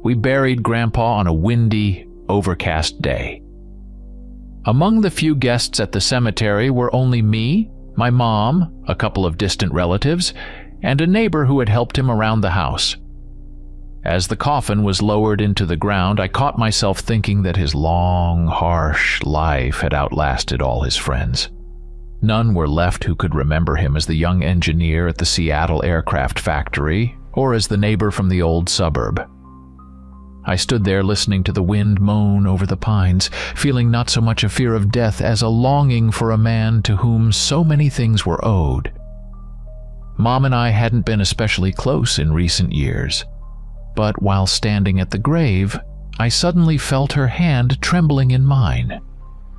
we buried Grandpa on a windy, overcast day. Among the few guests at the cemetery were only me, my mom, a couple of distant relatives, and a neighbor who had helped him around the house. As the coffin was lowered into the ground, I caught myself thinking that his long, harsh life had outlasted all his friends. None were left who could remember him as the young engineer at the Seattle aircraft factory or as the neighbor from the old suburb. I stood there listening to the wind moan over the pines, feeling not so much a fear of death as a longing for a man to whom so many things were owed. Mom and I hadn't been especially close in recent years, but while standing at the grave, I suddenly felt her hand trembling in mine.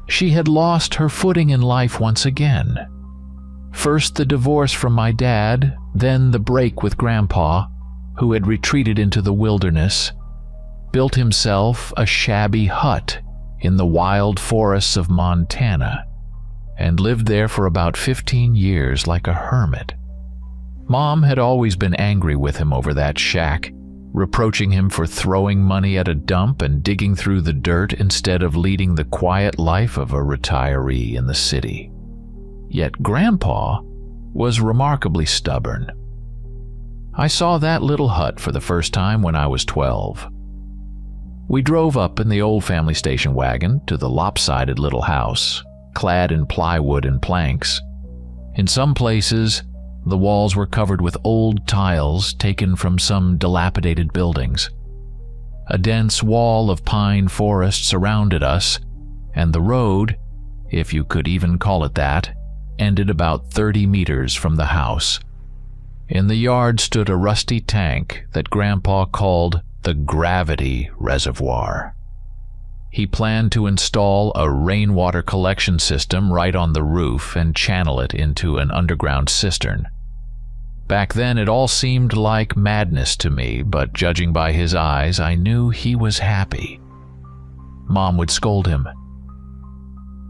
She had lost her footing in life once again. First the divorce from my dad, then the break with Grandpa, who had retreated into the wilderness, built himself a shabby hut in the wild forests of Montana, and lived there for about 15 years like a hermit. Mom had always been angry with him over that shack, reproaching him for throwing money at a dump and digging through the dirt instead of leading the quiet life of a retiree in the city. Yet Grandpa was remarkably stubborn. I saw that little hut for the first time when I was 12. We drove up in the old family station wagon to the lopsided little house, clad in plywood and planks. In some places, the walls were covered with old tiles taken from some dilapidated buildings. A dense wall of pine forest surrounded us, and the road, if you could even call it that, ended about 30 meters from the house. In the yard stood a rusty tank that Grandpa called the gravity reservoir. He planned to install a rainwater collection system right on the roof and channel it into an underground cistern. Back then it all seemed like madness to me, but judging by his eyes, I knew he was happy. Mom would scold him.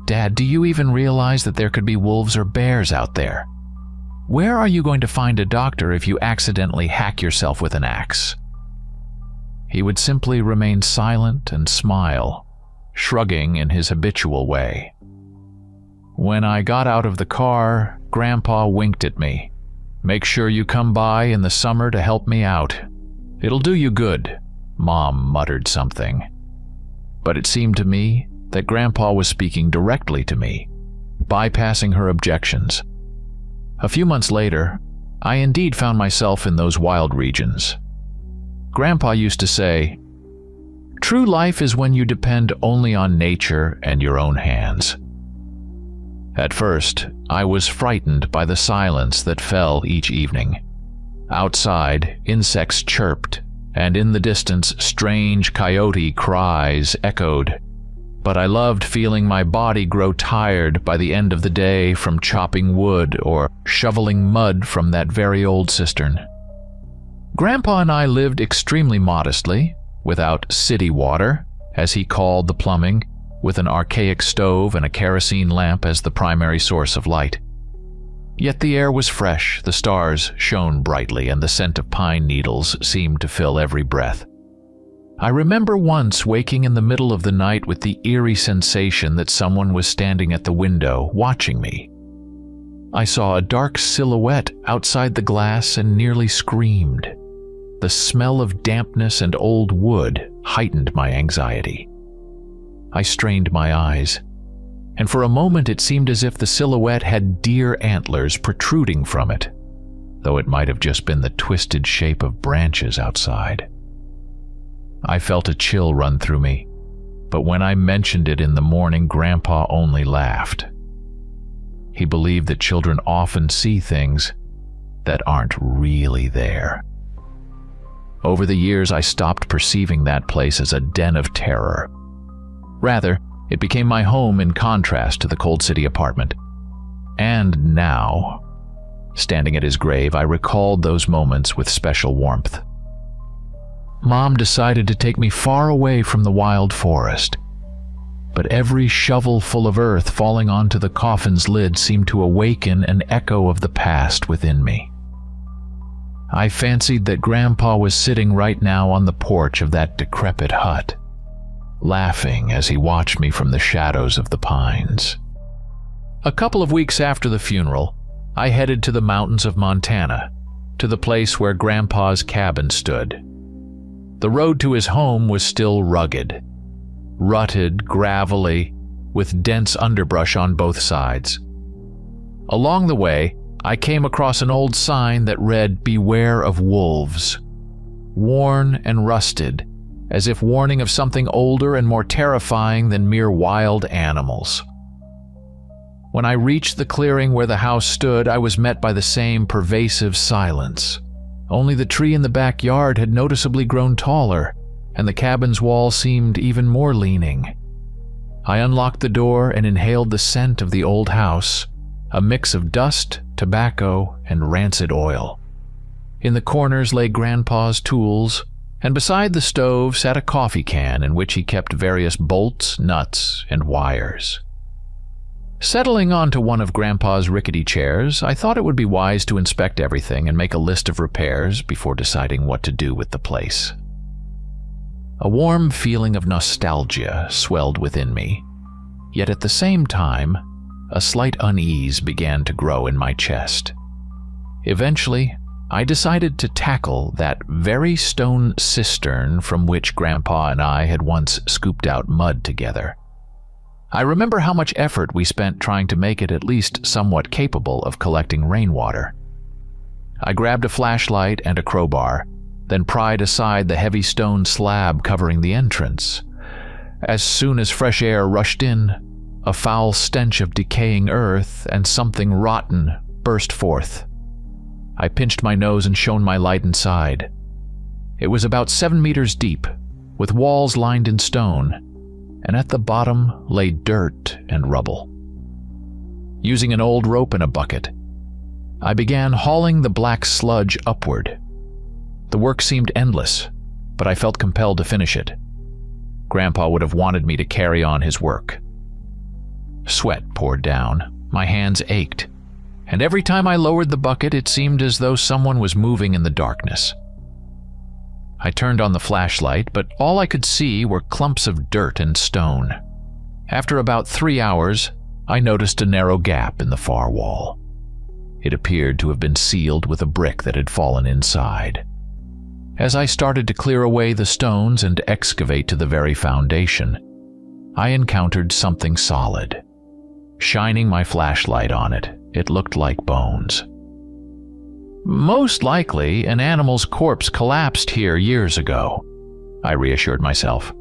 "Dad, do you even realize that there could be wolves or bears out there? Where are you going to find a doctor if you accidentally hack yourself with an axe?" He would simply remain silent and smile, shrugging in his habitual way. When I got out of the car, Grandpa winked at me. "Make sure you come by in the summer to help me out. It'll do you good." Mom muttered something. But it seemed to me that Grandpa was speaking directly to me, bypassing her objections. A few months later, I indeed found myself in those wild regions. Grandpa used to say, "True life is when you depend only on nature and your own hands." At first, I was frightened by the silence that fell each evening. Outside, insects chirped, and in the distance, strange coyote cries echoed. But I loved feeling my body grow tired by the end of the day from chopping wood or shoveling mud from that very old cistern. Grandpa and I lived extremely modestly, without city water, as he called the plumbing, with an archaic stove and a kerosene lamp as the primary source of light. Yet the air was fresh, the stars shone brightly, and the scent of pine needles seemed to fill every breath. I remember once waking in the middle of the night with the eerie sensation that someone was standing at the window, watching me. I saw a dark silhouette outside the glass and nearly screamed. The smell of dampness and old wood heightened my anxiety. I strained my eyes, and for a moment it seemed as if the silhouette had deer antlers protruding from it, though it might have just been the twisted shape of branches outside. I felt a chill run through me, but when I mentioned it in the morning, Grandpa only laughed. He believed that children often see things that aren't really there. Over the years, I stopped perceiving that place as a den of terror. Rather, it became my home in contrast to the cold city apartment. And now, standing at his grave, I recalled those moments with special warmth. Mom decided to take me far away from the wild forest, but every shovel full of earth falling onto the coffin's lid seemed to awaken an echo of the past within me. I fancied that Grandpa was sitting right now on the porch of that decrepit hut, laughing as he watched me from the shadows of the pines. A couple of weeks after the funeral, I headed to the mountains of Montana, to the place where Grandpa's cabin stood. The road to his home was still rugged, rutted, gravelly, with dense underbrush on both sides. Along the way, I came across an old sign that read, "Beware of wolves," worn and rusted, as if warning of something older and more terrifying than mere wild animals. When I reached the clearing where the house stood, I was met by the same pervasive silence. Only the tree in the backyard had noticeably grown taller, and the cabin's wall seemed even more leaning. I unlocked the door and inhaled the scent of the old house, a mix of dust, tobacco, and rancid oil. In the corners lay Grandpa's tools, and beside the stove sat a coffee can in which he kept various bolts, nuts, and wires. Settling onto one of Grandpa's rickety chairs, I thought it would be wise to inspect everything and make a list of repairs before deciding what to do with the place. A warm feeling of nostalgia swelled within me, yet at the same time, a slight unease began to grow in my chest. Eventually, I decided to tackle that very stone cistern from which Grandpa and I had once scooped out mud together. I remember how much effort we spent trying to make it at least somewhat capable of collecting rainwater. I grabbed a flashlight and a crowbar, then pried aside the heavy stone slab covering the entrance. As soon as fresh air rushed in, a foul stench of decaying earth and something rotten burst forth. I pinched my nose and shone my light inside. It was about 7 meters deep, with walls lined in stone, and at the bottom lay dirt and rubble. Using an old rope and a bucket, I began hauling the black sludge upward. The work seemed endless, but I felt compelled to finish it. Grandpa would have wanted me to carry on his work. Sweat poured down, my hands ached, and every time I lowered the bucket it seemed as though someone was moving in the darkness. I turned on the flashlight, but all I could see were clumps of dirt and stone. After about 3 hours, I noticed a narrow gap in the far wall. It appeared to have been sealed with a brick that had fallen inside. As I started to clear away the stones and excavate to the very foundation, I encountered something solid. Shining my flashlight on it, it looked like bones. Most likely, an animal's corpse collapsed here years ago, I reassured myself.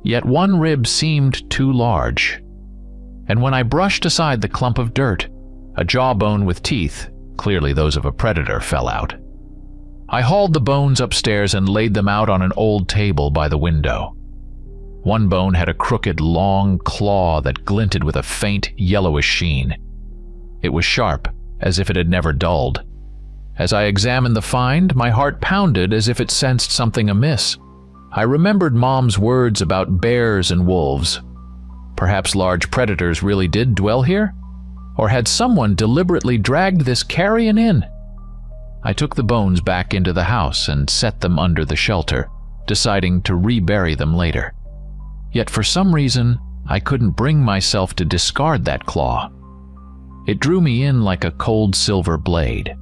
Yet one rib seemed too large, and when I brushed aside the clump of dirt, a jawbone with teeth, clearly those of a predator, fell out. I hauled the bones upstairs and laid them out on an old table by the window. One bone had a crooked, long claw that glinted with a faint, yellowish sheen. It was sharp, as if it had never dulled. As I examined the find, my heart pounded as if it sensed something amiss. I remembered Mom's words about bears and wolves. Perhaps large predators really did dwell here? Or had someone deliberately dragged this carrion in? I took the bones back into the house and set them under the shelter, deciding to rebury them later. Yet for some reason, I couldn't bring myself to discard that claw. It drew me in like a cold silver blade.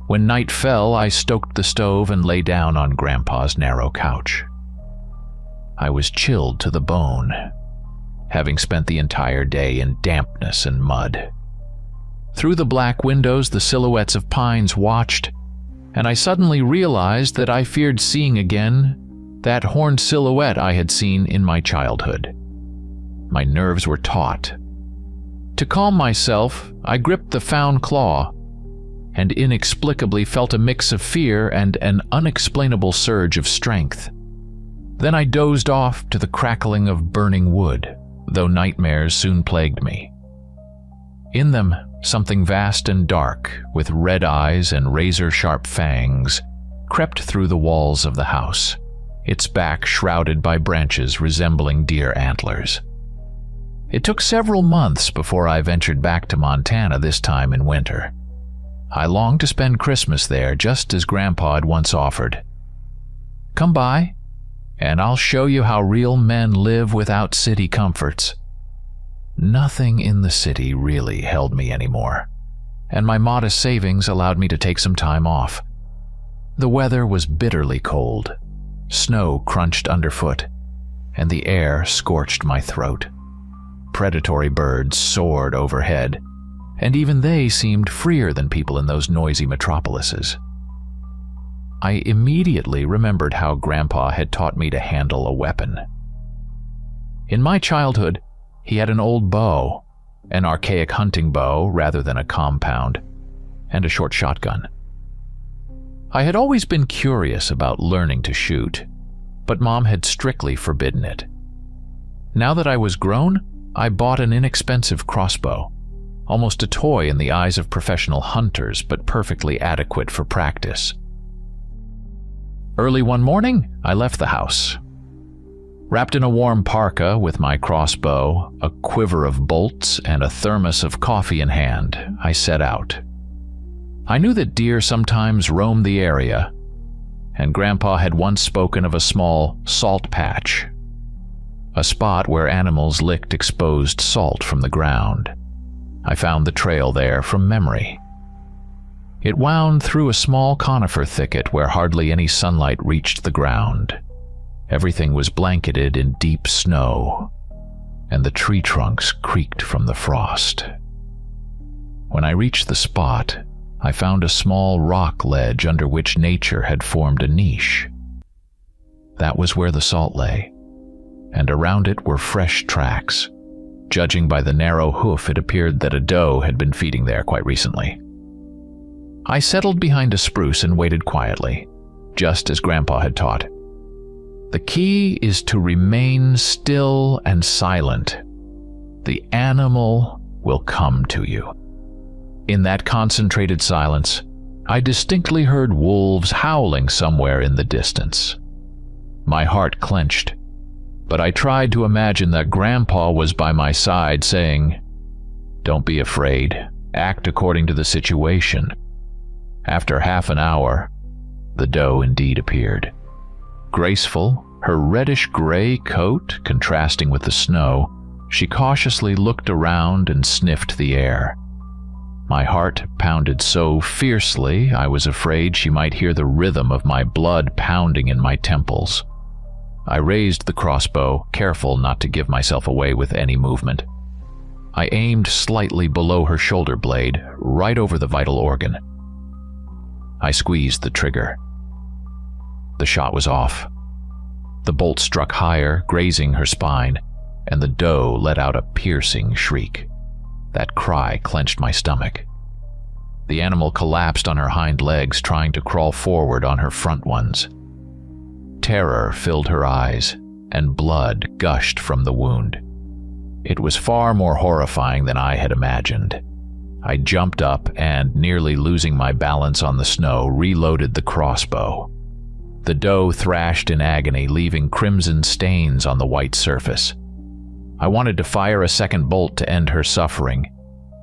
When night fell, I stoked the stove and lay down on Grandpa's narrow couch. I was chilled to the bone, having spent the entire day in dampness and mud. Through the black windows, the silhouettes of pines watched, and I suddenly realized that I feared seeing again that horned silhouette I had seen in my childhood. My nerves were taut. To calm myself, I gripped the found claw, and inexplicably felt a mix of fear and an unexplainable surge of strength. Then I dozed off to the crackling of burning wood, though nightmares soon plagued me. In them, something vast and dark, with red eyes and razor-sharp fangs, crept through the walls of the house, its back shrouded by branches resembling deer antlers. It took several months before I ventured back to Montana, this time in winter. I longed to spend Christmas there, just as Grandpa had once offered. Come by, and I'll show you how real men live without city comforts. Nothing in the city really held me anymore, and my modest savings allowed me to take some time off. The weather was bitterly cold. Snow crunched underfoot, and the air scorched my throat. Predatory birds soared overhead, and even they seemed freer than people in those noisy metropolises. I immediately remembered how Grandpa had taught me to handle a weapon. In my childhood, he had an old bow, an archaic hunting bow rather than a compound, and a short shotgun. I had always been curious about learning to shoot, but Mom had strictly forbidden it. Now that I was grown, I bought an inexpensive crossbow, almost a toy in the eyes of professional hunters, but perfectly adequate for practice. Early one morning, I left the house. Wrapped in a warm parka with my crossbow, a quiver of bolts, and a thermos of coffee in hand, I set out. I knew that deer sometimes roamed the area, and Grandpa had once spoken of a small salt patch, a spot where animals licked exposed salt from the ground. I found the trail there from memory. It wound through a small conifer thicket where hardly any sunlight reached the ground. Everything was blanketed in deep snow, and the tree trunks creaked from the frost. When I reached the spot, I found a small rock ledge under which nature had formed a niche. That was where the salt lay, and around it were fresh tracks. Judging by the narrow hoof, it appeared that a doe had been feeding there quite recently. I settled behind a spruce and waited quietly, just as Grandpa had taught. The key is to remain still and silent. The animal will come to you. In that concentrated silence, I distinctly heard wolves howling somewhere in the distance. My heart clenched, but I tried to imagine that Grandpa was by my side saying, "Don't be afraid, act according to the situation." After half an hour, the doe indeed appeared. Graceful, her reddish-gray coat contrasting with the snow, she cautiously looked around and sniffed the air. My heart pounded so fiercely I was afraid she might hear the rhythm of my blood pounding in my temples. I raised the crossbow, careful not to give myself away with any movement. I aimed slightly below her shoulder blade, right over the vital organ. I squeezed the trigger. The shot was off. The bolt struck higher, grazing her spine, and the doe let out a piercing shriek. That cry clenched my stomach. The animal collapsed on her hind legs, trying to crawl forward on her front ones. Terror filled her eyes, and blood gushed from the wound. It was far more horrifying than I had imagined. I jumped up and, nearly losing my balance on the snow, reloaded the crossbow. The doe thrashed in agony, leaving crimson stains on the white surface. I wanted to fire a second bolt to end her suffering,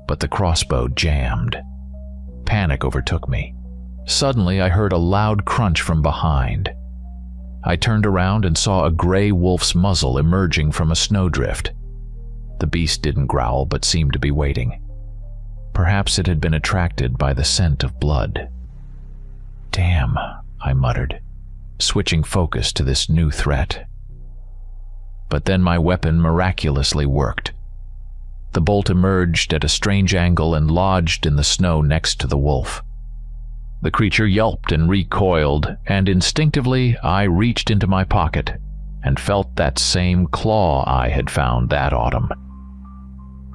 but the crossbow jammed. Panic overtook me. Suddenly, I heard a loud crunch from behind. I turned around and saw a gray wolf's muzzle emerging from a snowdrift. The beast didn't growl, but seemed to be waiting. Perhaps it had been attracted by the scent of blood. "Damn," I muttered, switching focus to this new threat. But then my weapon miraculously worked. The bolt emerged at a strange angle and lodged in the snow next to the wolf. The creature yelped and recoiled, and instinctively I reached into my pocket and felt that same claw I had found that autumn.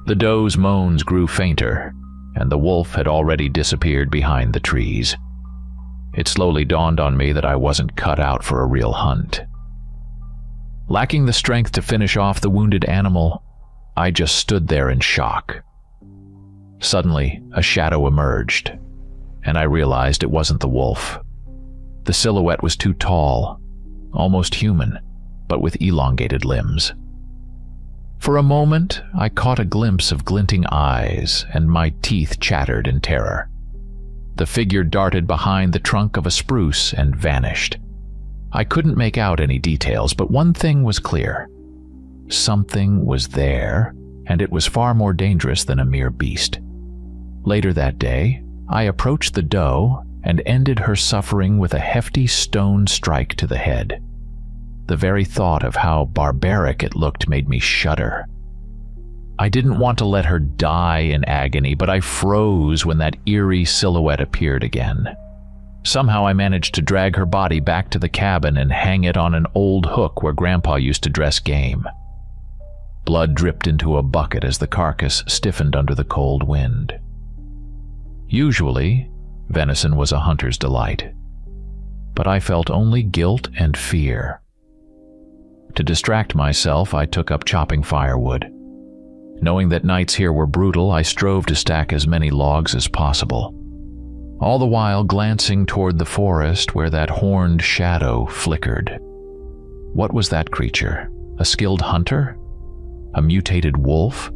The doe's moans grew fainter, and the wolf had already disappeared behind the trees. It slowly dawned on me that I wasn't cut out for a real hunt. Lacking the strength to finish off the wounded animal, I just stood there in shock. Suddenly, a shadow emerged, and I realized it wasn't the wolf. The silhouette was too tall, almost human, but with elongated limbs. For a moment, I caught a glimpse of glinting eyes, and my teeth chattered in terror. The figure darted behind the trunk of a spruce and vanished. I couldn't make out any details, but one thing was clear. Something was there, and it was far more dangerous than a mere beast. Later that day, I approached the doe and ended her suffering with a hefty stone strike to the head. The very thought of how barbaric it looked made me shudder. I didn't want to let her die in agony, but I froze when that eerie silhouette appeared again. Somehow I managed to drag her body back to the cabin and hang it on an old hook where Grandpa used to dress game. Blood dripped into a bucket as the carcass stiffened under the cold wind. Usually, venison was a hunter's delight, but I felt only guilt and fear. To distract myself, I took up chopping firewood. Knowing that nights here were brutal, I strove to stack as many logs as possible, all the while glancing toward the forest where that horned shadow flickered. What was that creature? A skilled hunter? A mutated wolf?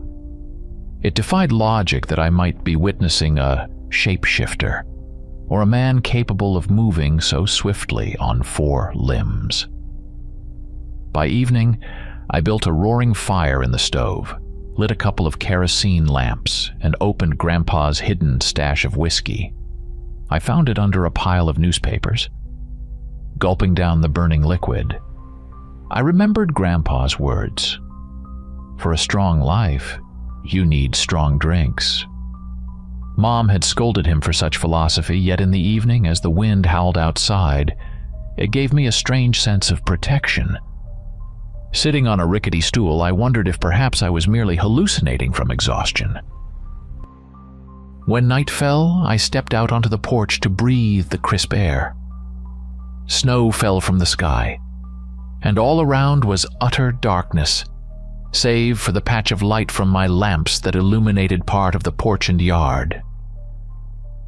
It defied logic that I might be witnessing a shapeshifter, or a man capable of moving so swiftly on 4 limbs. By evening, I built a roaring fire in the stove, lit a couple of kerosene lamps, and opened Grandpa's hidden stash of whiskey. I found it under a pile of newspapers. Gulping down the burning liquid, I remembered Grandpa's words. For a strong life, you need strong drinks. Mom had scolded him for such philosophy, yet in the evening, as the wind howled outside, it gave me a strange sense of protection. Sitting on a rickety stool, I wondered if perhaps I was merely hallucinating from exhaustion. When night fell, I stepped out onto the porch to breathe the crisp air. Snow fell from the sky, and all around was utter darkness, save for the patch of light from my lamps that illuminated part of the porch and yard.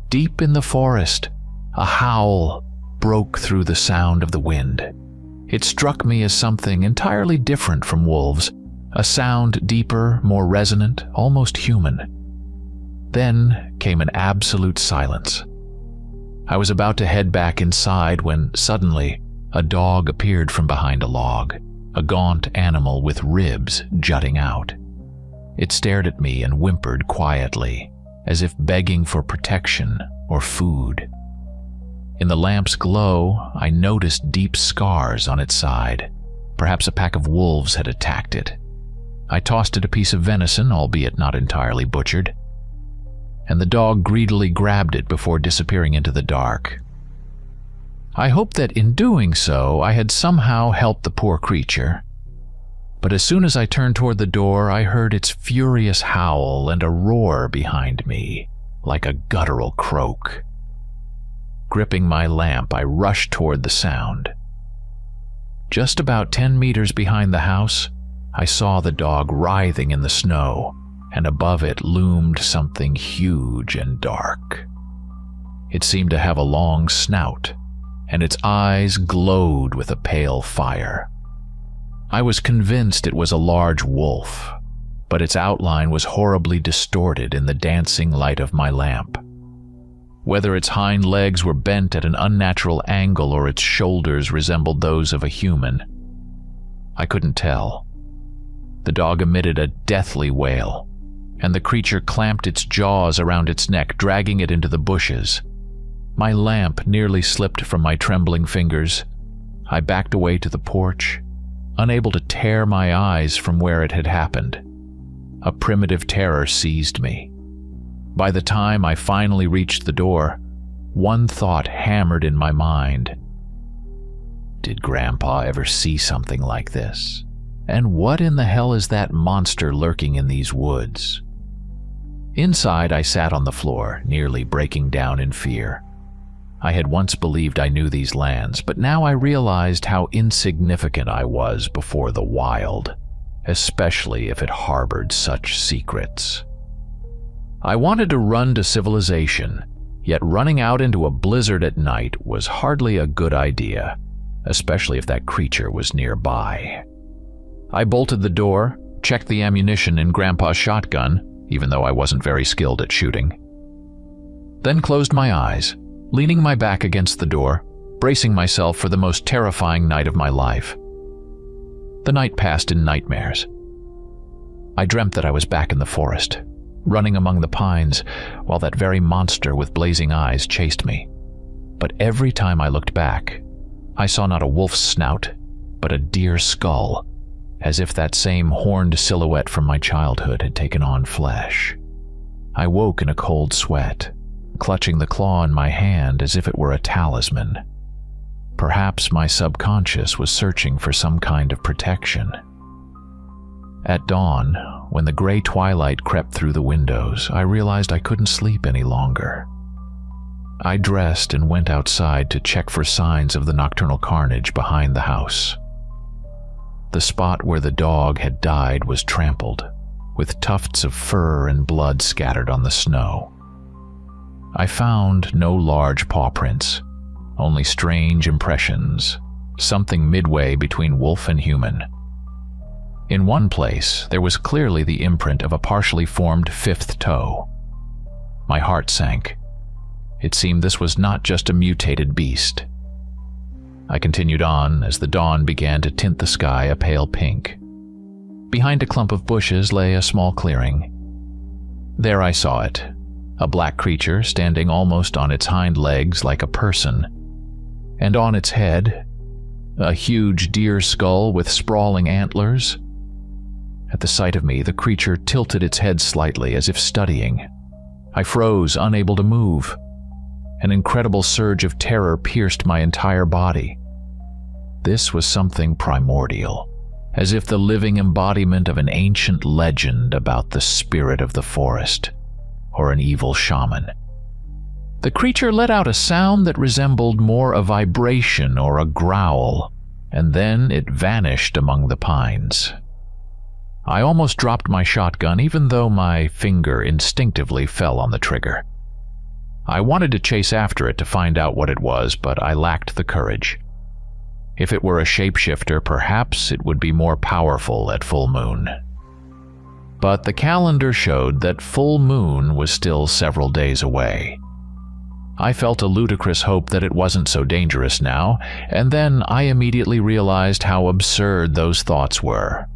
Deep in the forest, a howl broke through the sound of the wind. It struck me as something entirely different from wolves, a sound deeper, more resonant, almost human. Then came an absolute silence. I was about to head back inside when suddenly a dog appeared from behind a log, a gaunt animal with ribs jutting out. It stared at me and whimpered quietly, as if begging for protection or food. In the lamp's glow, I noticed deep scars on its side. Perhaps a pack of wolves had attacked it. I tossed it a piece of venison, albeit not entirely butchered, and the dog greedily grabbed it before disappearing into the dark. I hoped that in doing so, I had somehow helped the poor creature. But as soon as I turned toward the door, I heard its furious howl and a roar behind me, like a guttural croak. Gripping my lamp, I rushed toward the sound. Just about 10 meters behind the house, I saw the dog writhing in the snow, and above it loomed something huge and dark. It seemed to have a long snout, and its eyes glowed with a pale fire. I was convinced it was a large wolf, but its outline was horribly distorted in the dancing light of my lamp. Whether its hind legs were bent at an unnatural angle or its shoulders resembled those of a human, I couldn't tell. The dog emitted a deathly wail, and the creature clamped its jaws around its neck, dragging it into the bushes. My lamp nearly slipped from my trembling fingers. I backed away to the porch, unable to tear my eyes from where it had happened. A primitive terror seized me. By the time I finally reached the door, one thought hammered in my mind. Did Grandpa ever see something like this? And what in the hell is that monster lurking in these woods? Inside, I sat on the floor, nearly breaking down in fear. I had once believed I knew these lands, but now I realized how insignificant I was before the wild, especially if it harbored such secrets. I wanted to run to civilization, yet running out into a blizzard at night was hardly a good idea, especially if that creature was nearby. I bolted the door, checked the ammunition in Grandpa's shotgun, even though I wasn't very skilled at shooting. then closed my eyes, leaning my back against the door, bracing myself for the most terrifying night of my life. The night passed in nightmares. I dreamt that I was back in the forest, running among the pines, while that very monster with blazing eyes chased me. But every time I looked back, I saw not a wolf's snout, but a deer skull, as if that same horned silhouette from my childhood had taken on flesh. I woke in a cold sweat, clutching the claw in my hand as if it were a talisman. Perhaps my subconscious was searching for some kind of protection. At dawn, when the gray twilight crept through the windows, I realized I couldn't sleep any longer. I dressed and went outside to check for signs of the nocturnal carnage behind the house. The spot where the dog had died was trampled, with tufts of fur and blood scattered on the snow. I found no large paw prints, only strange impressions, something midway between wolf and human. In one place, there was clearly the imprint of a partially formed fifth toe. My heart sank. It seemed this was not just a mutated beast. I continued on as the dawn began to tint the sky a pale pink. Behind a clump of bushes lay a small clearing. There I saw it, a black creature standing almost on its hind legs like a person, and on its head, a huge deer skull with sprawling antlers. At the sight of me, the creature tilted its head slightly as if studying. I froze, unable to move. An incredible surge of terror pierced my entire body. This was something primordial, as if the living embodiment of an ancient legend about the spirit of the forest, or an evil shaman. The creature let out a sound that resembled more a vibration or a growl, and then it vanished among the pines. I almost dropped my shotgun even though my finger instinctively fell on the trigger. I wanted to chase after it to find out what it was, but I lacked the courage. If it were a shapeshifter, perhaps it would be more powerful at full moon. But the calendar showed that full moon was still several days away. I felt a ludicrous hope that it wasn't so dangerous now, and then I immediately realized how absurd those thoughts were.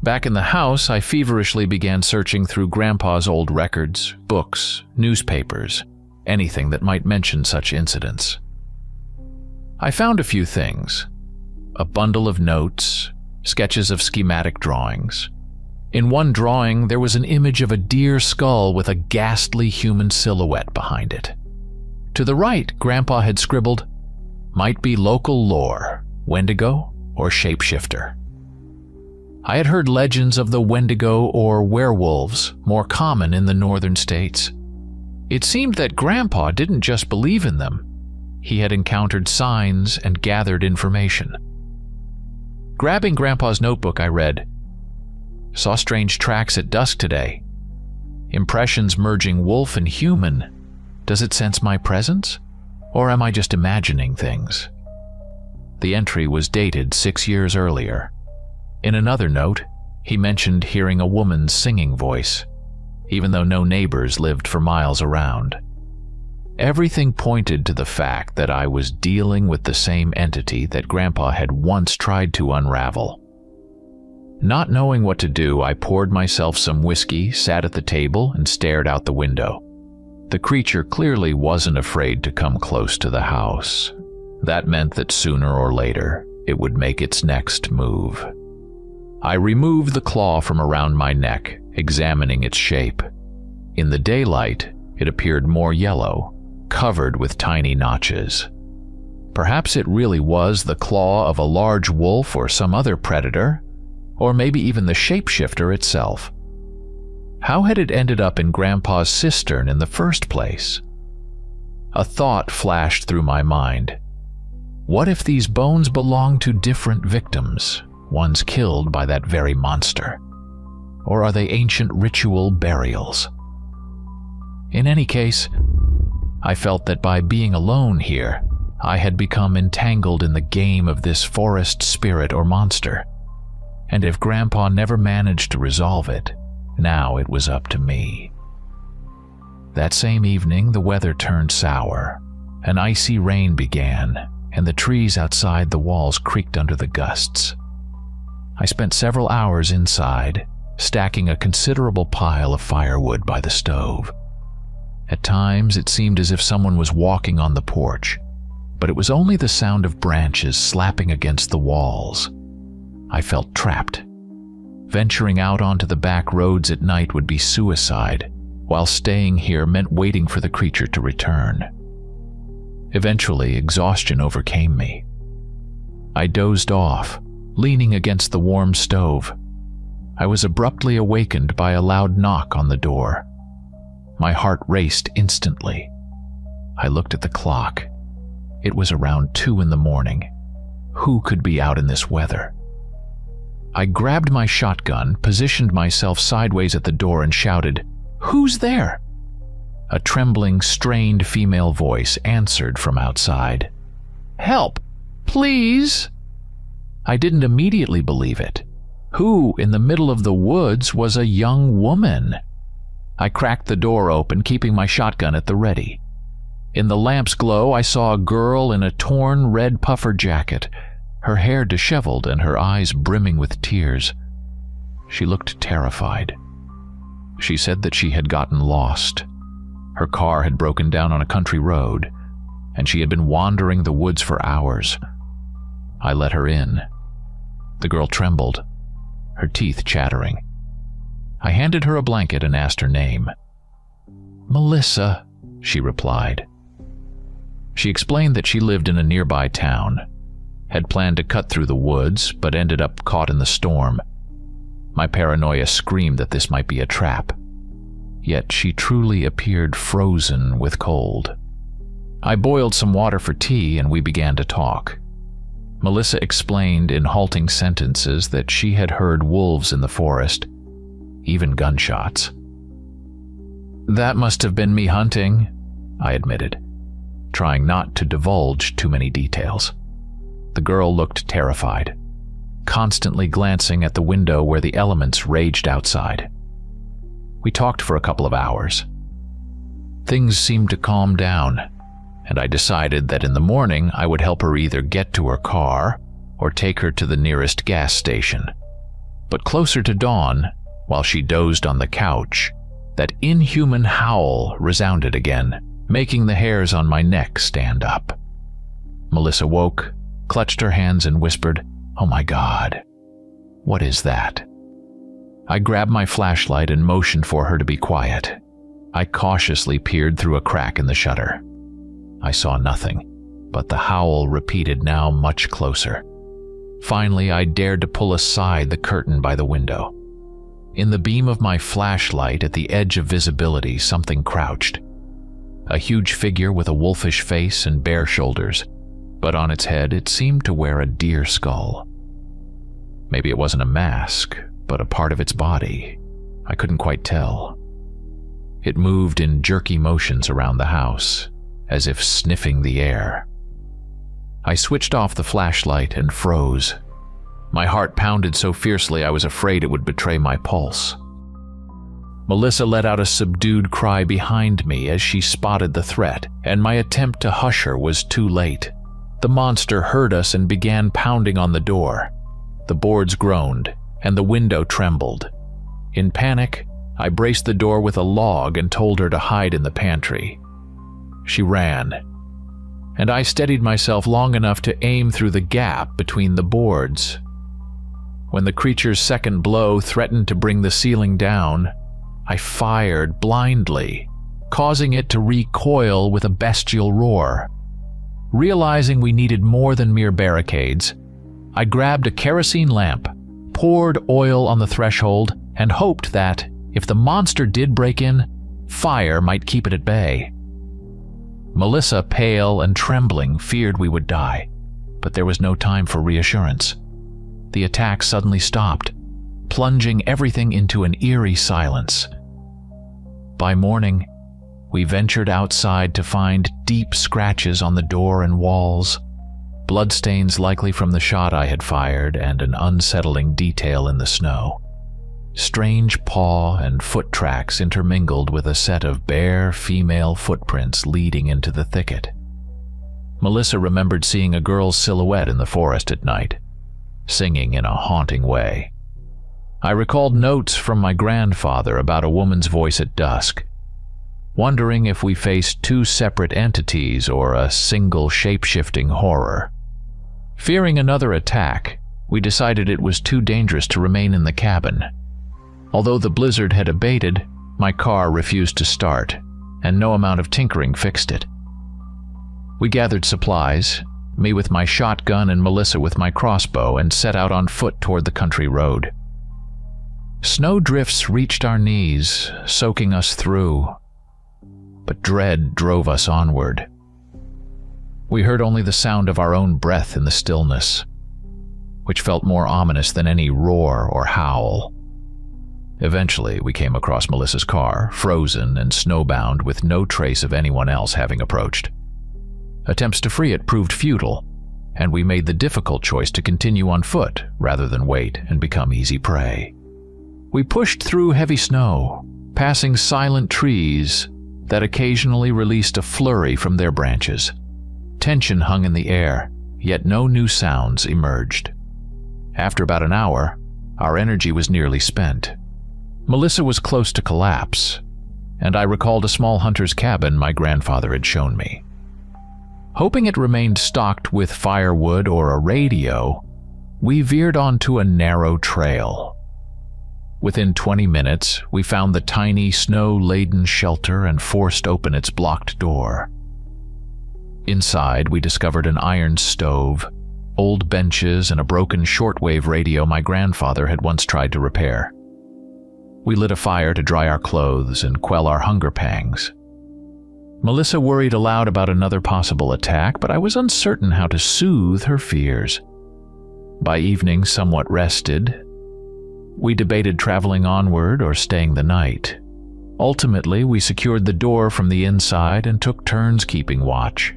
Back in the house, I feverishly began searching through Grandpa's old records, books, newspapers, anything that might mention such incidents. I found a few things: a bundle of notes, sketches of schematic drawings. In one drawing, there was an image of a deer skull with a ghastly human silhouette behind it. To the right, Grandpa had scribbled, "Might be local lore, Wendigo or shapeshifter." I had heard legends of the Wendigo or werewolves, more common in the northern states. It seemed that Grandpa didn't just believe in them. He had encountered signs and gathered information. Grabbing Grandpa's notebook, I read, "Saw strange tracks at dusk today. Impressions merging wolf and human. Does it sense my presence? Or am I just imagining things?" The entry was dated 6 years earlier. In another note, he mentioned hearing a woman's singing voice, even though no neighbors lived for miles around. Everything pointed to the fact that I was dealing with the same entity that Grandpa had once tried to unravel. Not knowing what to do, I poured myself some whiskey, sat at the table, and stared out the window. The creature clearly wasn't afraid to come close to the house. That meant that sooner or later, it would make its next move. I removed the claw from around my neck, examining its shape. In the daylight, it appeared more yellow, covered with tiny notches. Perhaps it really was the claw of a large wolf or some other predator, or maybe even the shapeshifter itself. How had it ended up in Grandpa's cistern in the first place? A thought flashed through my mind. What if these bones belong to different victims, ones killed by that very monster? Or are they ancient ritual burials? In any case, I felt that by being alone here, I had become entangled in the game of this forest spirit or monster. And if Grandpa never managed to resolve it, now it was up to me. That same evening, the weather turned sour. An icy rain began, and the trees outside the walls creaked under the gusts. I spent several hours inside, stacking a considerable pile of firewood by the stove. At times, it seemed as if someone was walking on the porch, but it was only the sound of branches slapping against the walls. I felt trapped. Venturing out onto the back roads at night would be suicide, while staying here meant waiting for the creature to return. Eventually, exhaustion overcame me. I dozed off, leaning against the warm stove. I was abruptly awakened by a loud knock on the door. My heart raced instantly. I looked at the clock. It was around 2 in the morning. Who could be out in this weather? I grabbed my shotgun, positioned myself sideways at the door, and shouted, "Who's there?" A trembling, strained female voice answered from outside. "Help! Please!" I didn't immediately believe it. Who, in the middle of the woods, was a young woman? I cracked the door open, keeping my shotgun at the ready. In the lamp's glow, I saw a girl in a torn red puffer jacket, her hair disheveled and her eyes brimming with tears. She looked terrified. She said that she had gotten lost. Her car had broken down on a country road, and she had been wandering the woods for hours. I let her in. The girl trembled, her teeth chattering. I handed her a blanket and asked her name. "Melissa," she replied. She explained that she lived in a nearby town, had planned to cut through the woods, but ended up caught in the storm. My paranoia screamed that this might be a trap. Yet she truly appeared frozen with cold. I boiled some water for tea and we began to talk. Melissa explained in halting sentences that she had heard wolves in the forest, even gunshots. "That must have been me hunting," I admitted, trying not to divulge too many details. The girl looked terrified, constantly glancing at the window where the elements raged outside. We talked for a couple of hours. Things seemed to calm down, and I decided that in the morning I would help her either get to her car or take her to the nearest gas station. But closer to dawn, while she dozed on the couch, that inhuman howl resounded again, making the hairs on my neck stand up. Melissa woke, clutched her hands and whispered, "Oh my God, what is that?" I grabbed my flashlight and motioned for her to be quiet. I cautiously peered through a crack in the shutter. I saw nothing, but the howl repeated, now much closer. Finally, I dared to pull aside the curtain by the window. In the beam of my flashlight, at the edge of visibility, something crouched. A huge figure with a wolfish face and bare shoulders, but on its head it seemed to wear a deer skull. Maybe it wasn't a mask, but a part of its body. I couldn't quite tell. It moved in jerky motions around the house, as if sniffing the air. I switched off the flashlight and froze. My heart pounded so fiercely I was afraid it would betray my pulse. Melissa let out a subdued cry behind me as she spotted the threat, and my attempt to hush her was too late. The monster heard us and began pounding on the door. The boards groaned, and the window trembled. In panic, I braced the door with a log and told her to hide in the pantry. She ran, and I steadied myself long enough to aim through the gap between the boards. When the creature's second blow threatened to bring the ceiling down, I fired blindly, causing it to recoil with a bestial roar. Realizing we needed more than mere barricades, I grabbed a kerosene lamp, poured oil on the threshold, and hoped that, if the monster did break in, fire might keep it at bay. Melissa, pale and trembling, feared we would die, but there was no time for reassurance. The attack suddenly stopped, plunging everything into an eerie silence. By morning, we ventured outside to find deep scratches on the door and walls, bloodstains likely from the shot I had fired, and an unsettling detail in the snow. strange paw and foot tracks intermingled with a set of bare female footprints leading into the thicket. Melissa remembered seeing a girl's silhouette in the forest at night, singing in a haunting way. I recalled notes from my grandfather about a woman's voice at dusk, wondering if we faced two separate entities or a single shape-shifting horror. Fearing another attack, we decided it was too dangerous to remain in the cabin. Although the blizzard had abated, my car refused to start, and no amount of tinkering fixed it. We gathered supplies, me with my shotgun and Melissa with my crossbow, and set out on foot toward the country road. Snow drifts reached our knees, soaking us through, but dread drove us onward. We heard only the sound of our own breath in the stillness, which felt more ominous than any roar or howl. Eventually, we came across Melissa's car, frozen and snowbound, with no trace of anyone else having approached. Attempts to free it proved futile, and we made the difficult choice to continue on foot rather than wait and become easy prey. We pushed through heavy snow, passing silent trees that occasionally released a flurry from their branches. Tension hung in the air, yet no new sounds emerged. After about an hour, our energy was nearly spent. Melissa was close to collapse, and I recalled a small hunter's cabin my grandfather had shown me. Hoping it remained stocked with firewood or a radio, we veered onto a narrow trail. Within 20 minutes, we found the tiny, snow-laden shelter and forced open its blocked door. Inside, we discovered an iron stove, old benches, and a broken shortwave radio my grandfather had once tried to repair. We lit a fire to dry our clothes and quell our hunger pangs. Melissa worried aloud about another possible attack, but I was uncertain how to soothe her fears. By evening, somewhat rested, we debated traveling onward or staying the night. Ultimately, we secured the door from the inside and took turns keeping watch.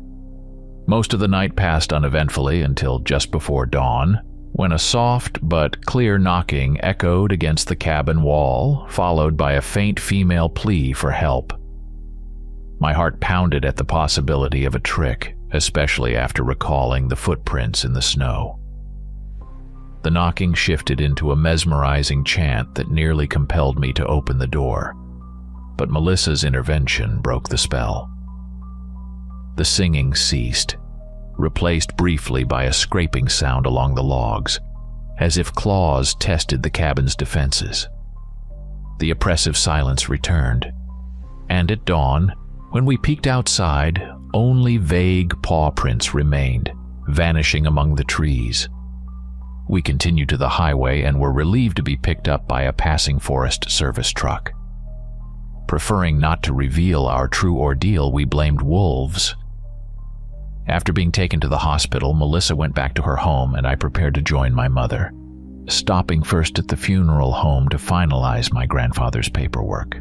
Most of the night passed uneventfully until just before dawn, when a soft but clear knocking echoed against the cabin wall, followed by a faint female plea for help. My heart pounded at the possibility of a trick, especially after recalling the footprints in the snow. The knocking shifted into a mesmerizing chant that nearly compelled me to open the door, but Melissa's intervention broke the spell. The singing ceased, replaced briefly by a scraping sound along the logs, as if claws tested the cabin's defenses. The oppressive silence returned, and at dawn, when we peeked outside, only vague paw prints remained, vanishing among the trees. We continued to the highway and were relieved to be picked up by a passing Forest Service truck. Preferring not to reveal our true ordeal, we blamed wolves. After being taken to the hospital, Melissa went back to her home and I prepared to join my mother, stopping first at the funeral home to finalize my grandfather's paperwork.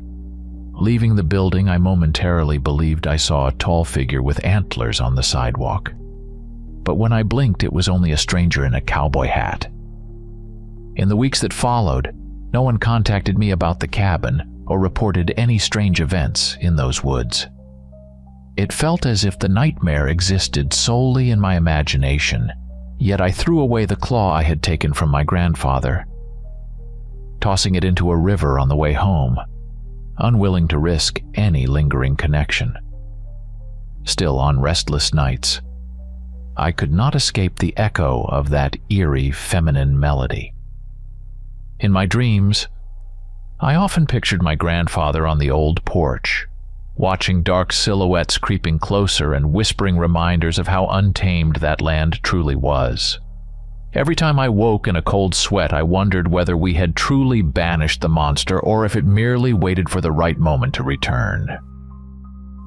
Leaving the building, I momentarily believed I saw a tall figure with antlers on the sidewalk. But when I blinked, it was only a stranger in a cowboy hat. In the weeks that followed, no one contacted me about the cabin or reported any strange events in those woods. It felt as if the nightmare existed solely in my imagination, yet I threw away the claw I had taken from my grandfather, tossing it into a river on the way home, unwilling to risk any lingering connection. Still, on restless nights, I could not escape the echo of that eerie feminine melody. In my dreams, I often pictured my grandfather on the old porch, watching dark silhouettes creeping closer and whispering reminders of how untamed that land truly was. Every time I woke in a cold sweat, I wondered whether we had truly banished the monster or if it merely waited for the right moment to return.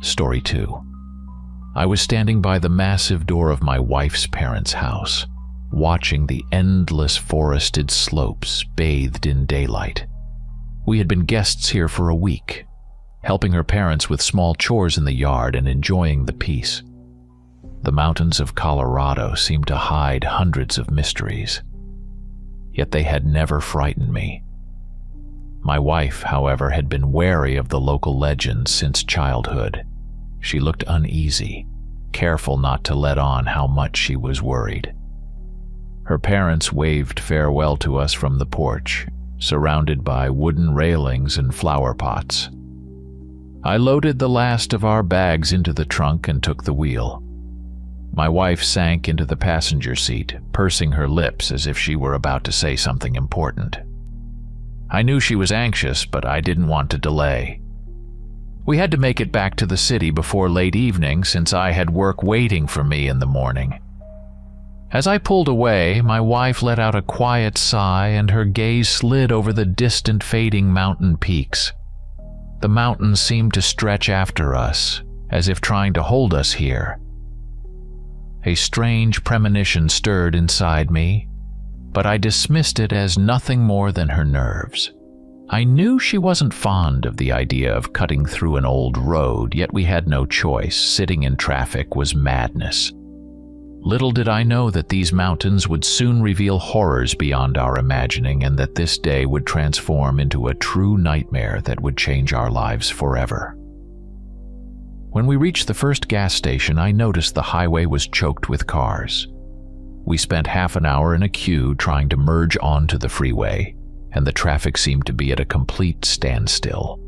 Story 2. I was standing by the massive door of my wife's parents' house, watching the endless forested slopes bathed in daylight. We had been guests here for a week, helping her parents with small chores in the yard and enjoying the peace. The mountains of Colorado seemed to hide hundreds of mysteries, yet they had never frightened me. My wife, however, had been wary of the local legends since childhood. She looked uneasy, careful not to let on how much she was worried. Her parents waved farewell to us from the porch, surrounded by wooden railings and flower pots. I loaded the last of our bags into the trunk and took the wheel. My wife sank into the passenger seat, pursing her lips as if she were about to say something important. I knew she was anxious, but I didn't want to delay. We had to make it back to the city before late evening since I had work waiting for me in the morning. As I pulled away, my wife let out a quiet sigh and her gaze slid over the distant fading mountain peaks. The mountains seemed to stretch after us, as if trying to hold us here. A strange premonition stirred inside me, but I dismissed it as nothing more than her nerves. I knew she wasn't fond of the idea of cutting through an old road, yet we had no choice. Sitting in traffic was madness. Little did I know that these mountains would soon reveal horrors beyond our imagining, and that this day would transform into a true nightmare that would change our lives forever. When we reached the first gas station, I noticed the highway was choked with cars. We spent half an hour in a queue trying to merge onto the freeway, and the traffic seemed to be at a complete standstill.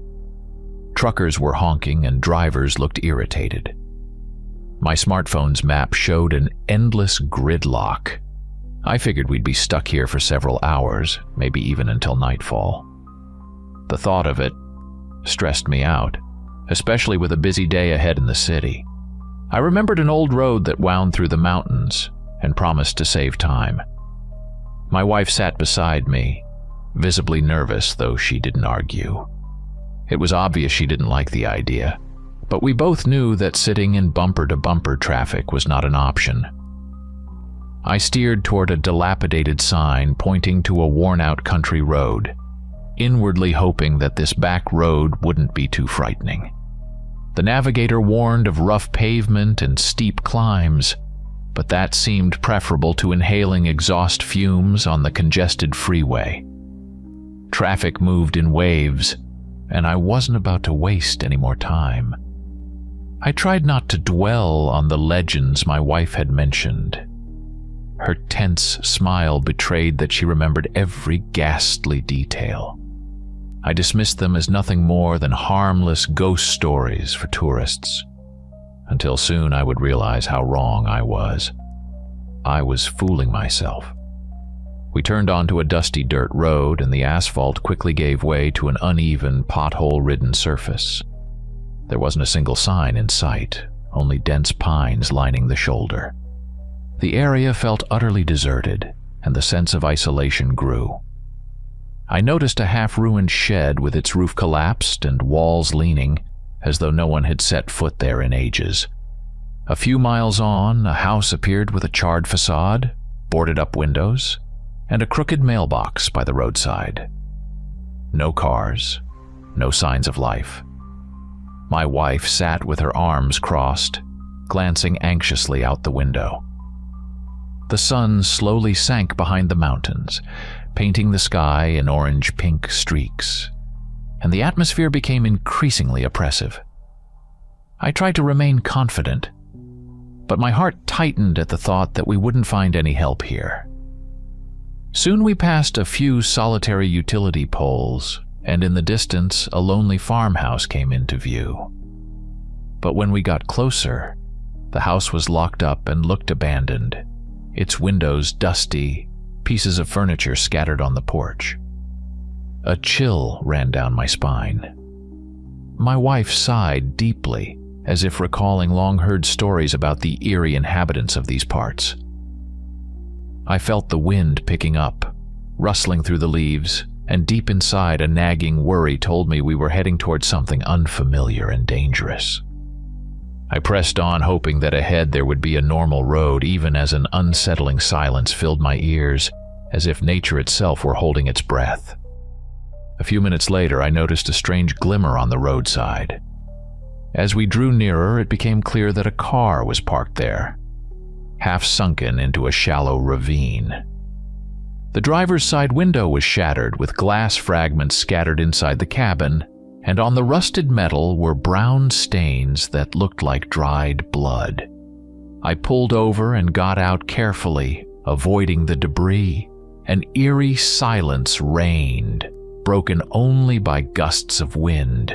Truckers were honking and drivers looked irritated. My smartphone's map showed an endless gridlock. I figured we'd be stuck here for several hours, maybe even until nightfall. The thought of it stressed me out, especially with a busy day ahead in the city. I remembered an old road that wound through the mountains and promised to save time. My wife sat beside me, visibly nervous, though she didn't argue. It was obvious she didn't like the idea, but we both knew that sitting in bumper-to-bumper traffic was not an option. I steered toward a dilapidated sign pointing to a worn-out country road, inwardly hoping that this back road wouldn't be too frightening. The navigator warned of rough pavement and steep climbs, but that seemed preferable to inhaling exhaust fumes on the congested freeway. Traffic moved in waves, and I wasn't about to waste any more time. I tried not to dwell on the legends my wife had mentioned. Her tense smile betrayed that she remembered every ghastly detail. I dismissed them as nothing more than harmless ghost stories for tourists, until soon I would realize how wrong I was. I was fooling myself. We turned onto a dusty dirt road, and the asphalt quickly gave way to an uneven, pothole-ridden surface. There wasn't a single sign in sight, only dense pines lining the shoulder. The area felt utterly deserted, and the sense of isolation grew. I noticed a half-ruined shed with its roof collapsed and walls leaning, as though no one had set foot there in ages. A few miles on, a house appeared with a charred facade, boarded-up windows, and a crooked mailbox by the roadside. No cars, no signs of life. My wife sat with her arms crossed, glancing anxiously out the window. The sun slowly sank behind the mountains, painting the sky in orange-pink streaks, and the atmosphere became increasingly oppressive. I tried to remain confident, but my heart tightened at the thought that we wouldn't find any help here. Soon we passed a few solitary utility poles, and in the distance a lonely farmhouse came into view. But when we got closer, the house was locked up and looked abandoned, its windows dusty, pieces of furniture scattered on the porch. A chill ran down my spine. My wife sighed deeply, as if recalling long-heard stories about the eerie inhabitants of these parts. I felt the wind picking up, rustling through the leaves, and deep inside a nagging worry told me we were heading towards something unfamiliar and dangerous. I pressed on, hoping that ahead there would be a normal road, even as an unsettling silence filled my ears, as if nature itself were holding its breath. A few minutes later, I noticed a strange glimmer on the roadside. As we drew nearer, it became clear that a car was parked there, half sunken into a shallow ravine. The driver's side window was shattered, with glass fragments scattered inside the cabin, and on the rusted metal were brown stains that looked like dried blood. I pulled over and got out carefully, avoiding the debris. An eerie silence reigned, broken only by gusts of wind.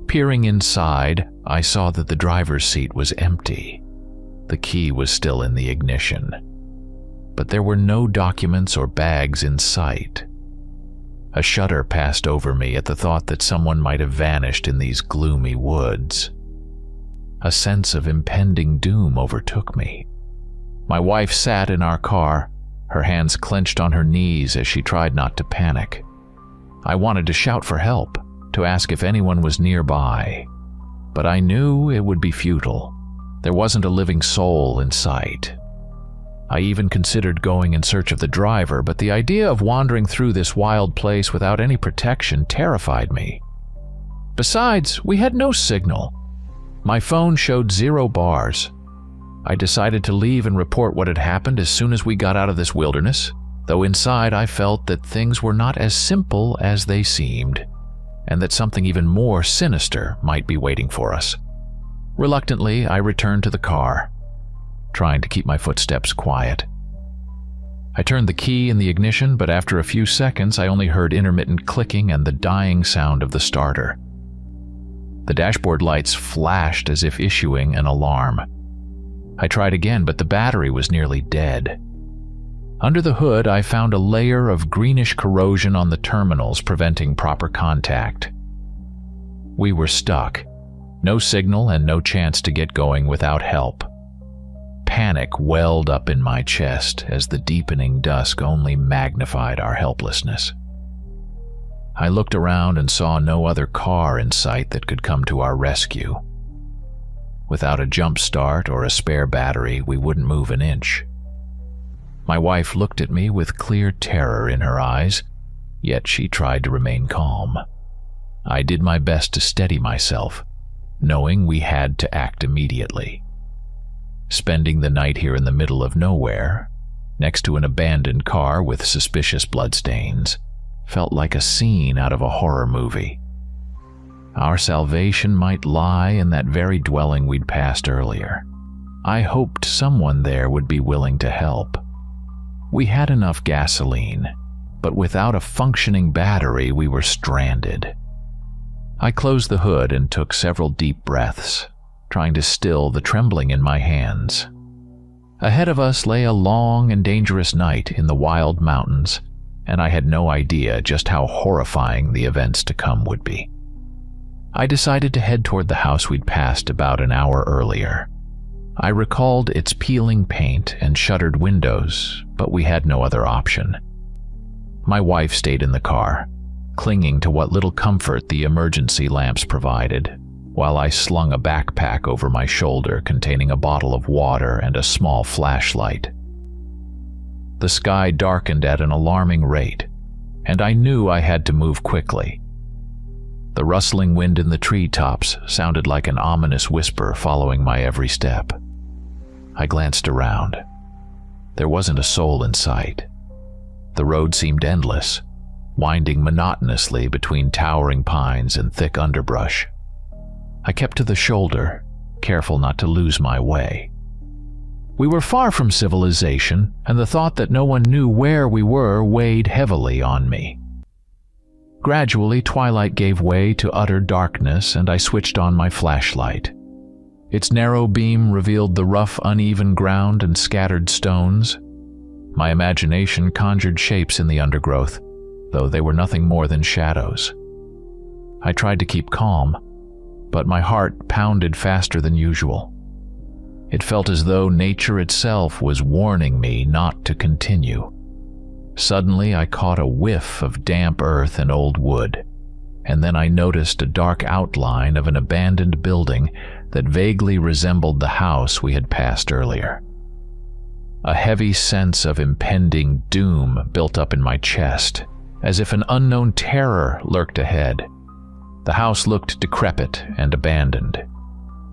Peering inside, I saw that the driver's seat was empty. The key was still in the ignition, but there were no documents or bags in sight. A shudder passed over me at the thought that someone might have vanished in these gloomy woods. A sense of impending doom overtook me. My wife sat in our car, her hands clenched on her knees as she tried not to panic. I wanted to shout for help, to ask if anyone was nearby, but I knew it would be futile. There wasn't a living soul in sight. I even considered going in search of the driver, but the idea of wandering through this wild place without any protection terrified me. Besides, we had no signal. My phone showed 0 bars. I decided to leave and report what had happened as soon as we got out of this wilderness, though inside I felt that things were not as simple as they seemed, and that something even more sinister might be waiting for us. Reluctantly, I returned to the car, trying to keep my footsteps quiet. I turned the key in the ignition, but after a few seconds I only heard intermittent clicking and the dying sound of the starter. The dashboard lights flashed as if issuing an alarm. I tried again, but the battery was nearly dead. Under the hood, I found a layer of greenish corrosion on the terminals, preventing proper contact. We were stuck. No signal and no chance to get going without help. Panic welled up in my chest as the deepening dusk only magnified our helplessness. I looked around and saw no other car in sight that could come to our rescue. Without a jump start or a spare battery, we wouldn't move an inch. My wife looked at me with clear terror in her eyes, yet she tried to remain calm. I did my best to steady myself, knowing we had to act immediately. Spending the night here in the middle of nowhere, next to an abandoned car with suspicious bloodstains, felt like a scene out of a horror movie. Our salvation might lie in that very dwelling we'd passed earlier. I hoped someone there would be willing to help. We had enough gasoline, but without a functioning battery, we were stranded. I closed the hood and took several deep breaths, trying to still the trembling in my hands. Ahead of us lay a long and dangerous night in the wild mountains, and I had no idea just how horrifying the events to come would be. I decided to head toward the house we'd passed about an hour earlier. I recalled its peeling paint and shuttered windows, but we had no other option. My wife stayed in the car, clinging to what little comfort the emergency lamps provided, while I slung a backpack over my shoulder containing a bottle of water and a small flashlight. The sky darkened at an alarming rate, and I knew I had to move quickly. The rustling wind in the treetops sounded like an ominous whisper following my every step. I glanced around. There wasn't a soul in sight. The road seemed endless, winding monotonously between towering pines and thick underbrush. I kept to the shoulder, careful not to lose my way. We were far from civilization, and the thought that no one knew where we were weighed heavily on me. Gradually, twilight gave way to utter darkness, and I switched on my flashlight. Its narrow beam revealed the rough, uneven ground and scattered stones. My imagination conjured shapes in the undergrowth, though they were nothing more than shadows. I tried to keep calm, but my heart pounded faster than usual. It felt as though nature itself was warning me not to continue. Suddenly, I caught a whiff of damp earth and old wood, and then I noticed a dark outline of an abandoned building that vaguely resembled the house we had passed earlier. A heavy sense of impending doom built up in my chest, as if an unknown terror lurked ahead. The house looked decrepit and abandoned.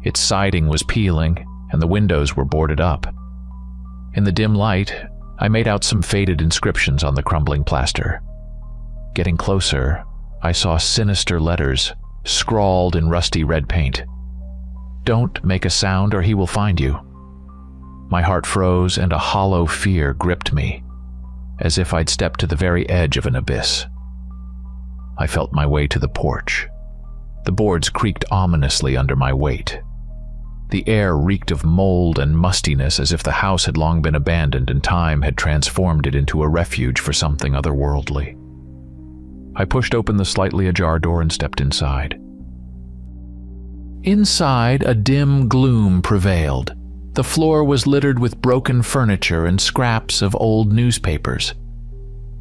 Its siding was peeling, and the windows were boarded up. In the dim light, I made out some faded inscriptions on the crumbling plaster. Getting closer, I saw sinister letters scrawled in rusty red paint. "Don't make a sound or he will find you." My heart froze and a hollow fear gripped me, as if I'd stepped to the very edge of an abyss. I felt my way to the porch. The boards creaked ominously under my weight. The air reeked of mold and mustiness, as if the house had long been abandoned and time had transformed it into a refuge for something otherworldly. I pushed open the slightly ajar door and stepped inside. Inside, a dim gloom prevailed. The floor was littered with broken furniture and scraps of old newspapers.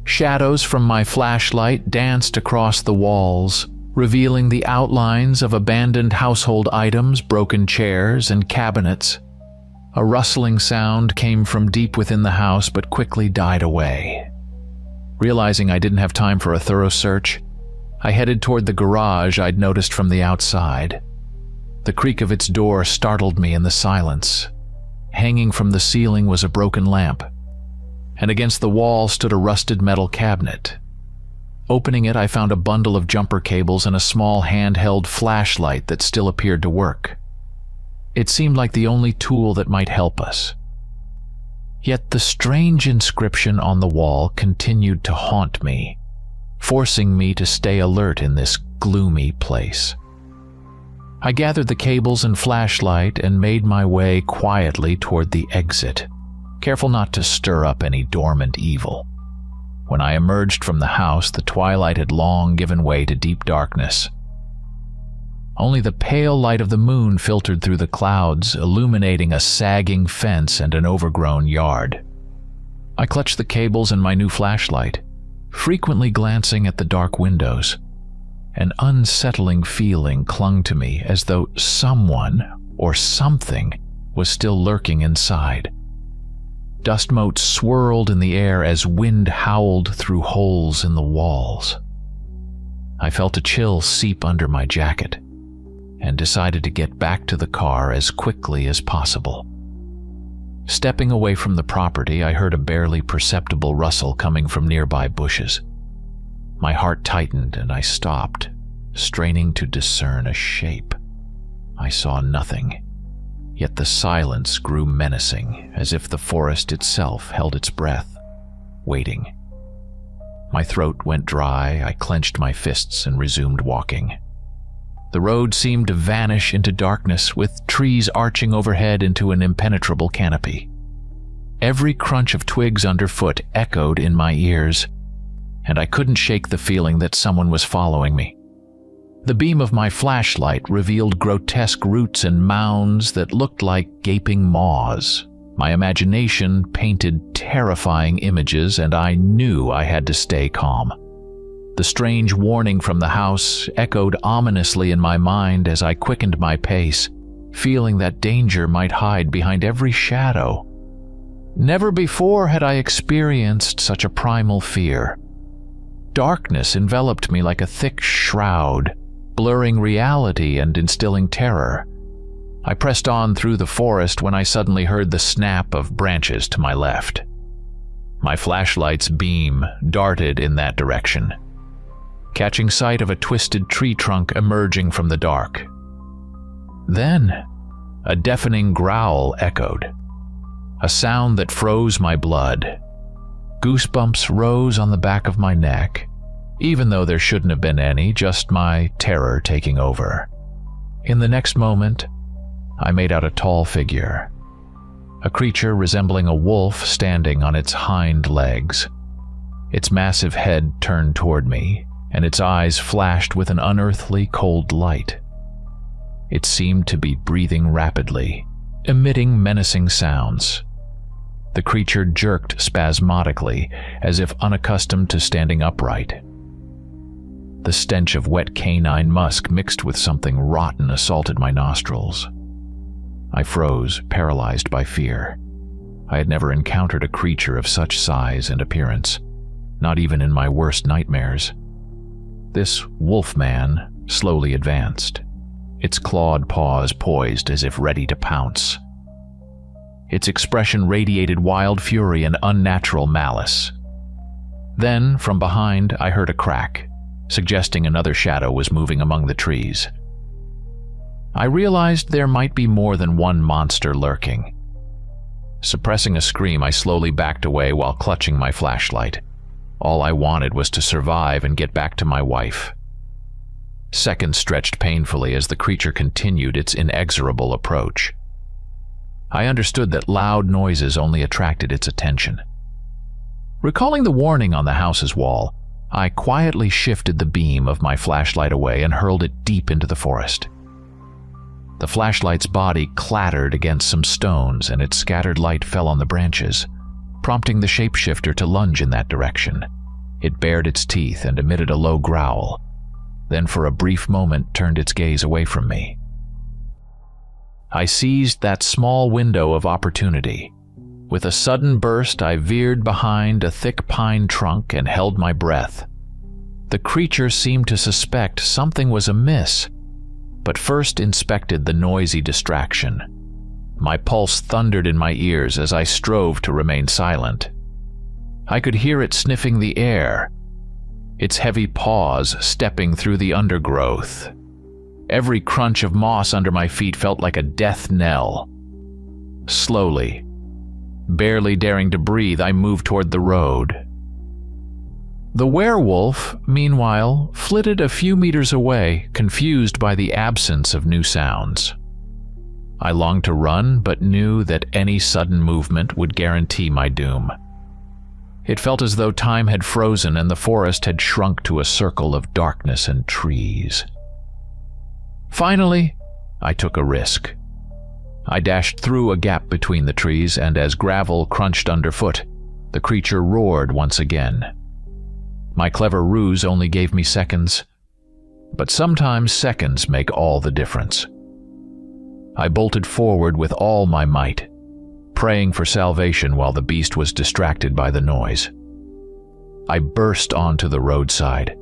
Shadows from my flashlight danced across the walls, revealing the outlines of abandoned household items, broken chairs, and cabinets. A rustling sound came from deep within the house but quickly died away. Realizing I didn't have time for a thorough search, I headed toward the garage I'd noticed from the outside. The creak of its door startled me in the silence. Hanging from the ceiling was a broken lamp, and against the wall stood a rusted metal cabinet. Opening it, I found a bundle of jumper cables and a small handheld flashlight that still appeared to work. It seemed like the only tool that might help us. Yet the strange inscription on the wall continued to haunt me, forcing me to stay alert in this gloomy place. I gathered the cables and flashlight and made my way quietly toward the exit, careful not to stir up any dormant evil. When I emerged from the house, the twilight had long given way to deep darkness. Only the pale light of the moon filtered through the clouds, illuminating a sagging fence and an overgrown yard. I clutched the cables and my new flashlight, frequently glancing at the dark windows. An unsettling feeling clung to me, as though someone or something was still lurking inside. Dust motes swirled in the air as wind howled through holes in the walls. I felt a chill seep under my jacket and decided to get back to the car as quickly as possible. Stepping away from the property, I heard a barely perceptible rustle coming from nearby bushes. My heart tightened and I stopped, straining to discern a shape. I saw nothing, yet the silence grew menacing, as if the forest itself held its breath, waiting. My throat went dry, I clenched my fists and resumed walking. The road seemed to vanish into darkness, with trees arching overhead into an impenetrable canopy. Every crunch of twigs underfoot echoed in my ears, and I couldn't shake the feeling that someone was following me. The beam of my flashlight revealed grotesque roots and mounds that looked like gaping maws. My imagination painted terrifying images, and I knew I had to stay calm. The strange warning from the house echoed ominously in my mind as I quickened my pace, feeling that danger might hide behind every shadow. Never before had I experienced such a primal fear. Darkness enveloped me like a thick shroud, blurring reality and instilling terror. I pressed on through the forest when I suddenly heard the snap of branches to my left. My flashlight's beam darted in that direction, catching sight of a twisted tree trunk emerging from the dark. Then, a deafening growl echoed, a sound that froze my blood. Goosebumps rose on the back of my neck, even though there shouldn't have been any, just my terror taking over. In the next moment, I made out a tall figure, a creature resembling a wolf standing on its hind legs. Its massive head turned toward me, and its eyes flashed with an unearthly cold light. It seemed to be breathing rapidly, emitting menacing sounds. The creature jerked spasmodically, as if unaccustomed to standing upright. The stench of wet canine musk mixed with something rotten assaulted my nostrils. I froze, paralyzed by fear. I had never encountered a creature of such size and appearance, not even in my worst nightmares. This wolf-man slowly advanced, its clawed paws poised as if ready to pounce. Its expression radiated wild fury and unnatural malice. Then, from behind, I heard a crack, suggesting another shadow was moving among the trees. I realized there might be more than one monster lurking. Suppressing a scream, I slowly backed away while clutching my flashlight. All I wanted was to survive and get back to my wife. Seconds stretched painfully as the creature continued its inexorable approach. I understood that loud noises only attracted its attention. Recalling the warning on the house's wall, I quietly shifted the beam of my flashlight away and hurled it deep into the forest. The flashlight's body clattered against some stones and its scattered light fell on the branches, prompting the shapeshifter to lunge in that direction. It bared its teeth and emitted a low growl, then for a brief moment turned its gaze away from me. I seized that small window of opportunity. With a sudden burst, I veered behind a thick pine trunk and held my breath. The creature seemed to suspect something was amiss, but first inspected the noisy distraction. My pulse thundered in my ears as I strove to remain silent. I could hear it sniffing the air, its heavy paws stepping through the undergrowth. Every crunch of moss under my feet felt like a death knell. Slowly, barely daring to breathe, I moved toward the road. The werewolf, meanwhile, flitted a few meters away, confused by the absence of new sounds. I longed to run, but knew that any sudden movement would guarantee my doom. It felt as though time had frozen and the forest had shrunk to a circle of darkness and trees. Finally, I took a risk. I dashed through a gap between the trees, and as gravel crunched underfoot, the creature roared once again. My clever ruse only gave me seconds, but sometimes seconds make all the difference. I bolted forward with all my might, praying for salvation while the beast was distracted by the noise. I burst onto the roadside,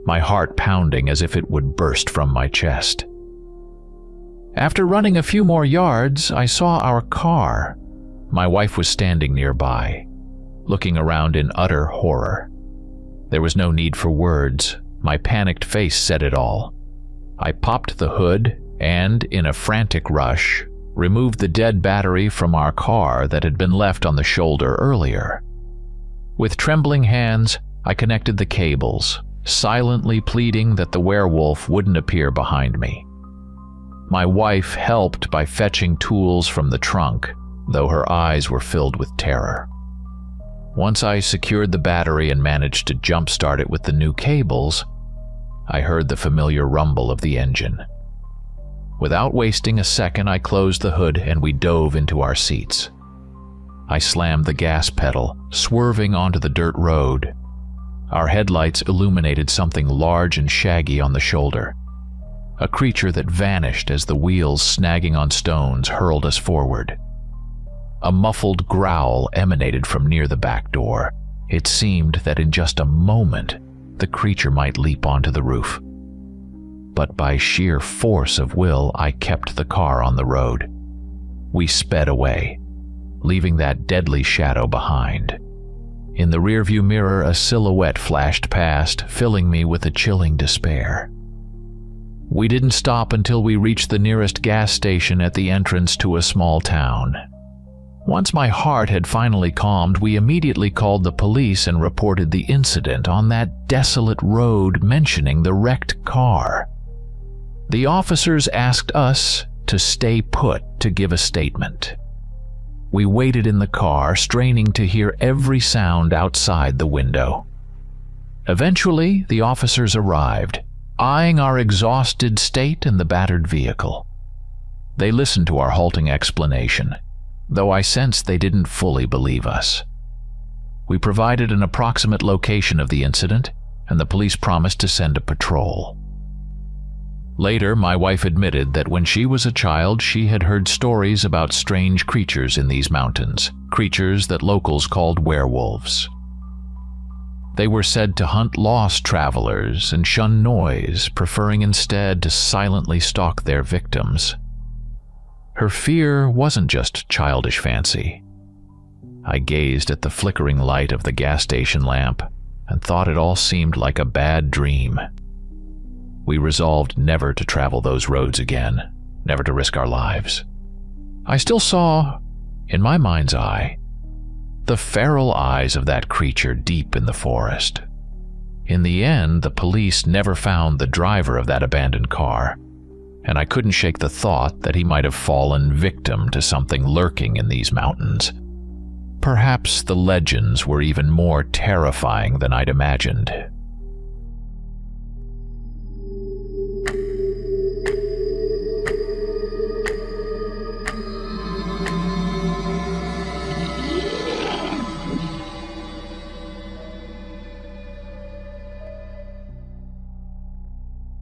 my heart pounding as if it would burst from my chest. After running a few more yards, I saw our car. My wife was standing nearby, looking around in utter horror. There was no need for words. My panicked face said it all. I popped the hood and, in a frantic rush, removed the dead battery from our car that had been left on the shoulder earlier. With trembling hands, I connected the cables, silently pleading that the werewolf wouldn't appear behind me. My wife helped by fetching tools from the trunk, though her eyes were filled with terror. Once I secured the battery and managed to jump-start it with the new cables, I heard the familiar rumble of the engine. Without wasting a second, I closed the hood and we dove into our seats. I slammed the gas pedal, swerving onto the dirt road. Our headlights illuminated something large and shaggy on the shoulder. A creature that vanished as the wheels snagging on stones hurled us forward. A muffled growl emanated from near the back door. It seemed that in just a moment, the creature might leap onto the roof. But by sheer force of will, I kept the car on the road. We sped away, leaving that deadly shadow behind. In the rearview mirror, a silhouette flashed past, filling me with a chilling despair. We didn't stop until we reached the nearest gas station at the entrance to a small town. Once my heart had finally calmed, we immediately called the police and reported the incident on that desolate road, mentioning the wrecked car. The officers asked us to stay put to give a statement. We waited in the car, straining to hear every sound outside the window. Eventually, the officers arrived, eyeing our exhausted state and the battered vehicle. They listened to our halting explanation, though I sensed they didn't fully believe us. We provided an approximate location of the incident, and the police promised to send a patrol. Later, my wife admitted that when she was a child, she had heard stories about strange creatures in these mountains, creatures that locals called werewolves. They were said to hunt lost travelers and shun noise, preferring instead to silently stalk their victims. Her fear wasn't just childish fancy. I gazed at the flickering light of the gas station lamp and thought it all seemed like a bad dream. We resolved never to travel those roads again, never to risk our lives. I still saw, in my mind's eye, the feral eyes of that creature deep in the forest. In the end, the police never found the driver of that abandoned car, and I couldn't shake the thought that he might have fallen victim to something lurking in these mountains. Perhaps the legends were even more terrifying than I'd imagined.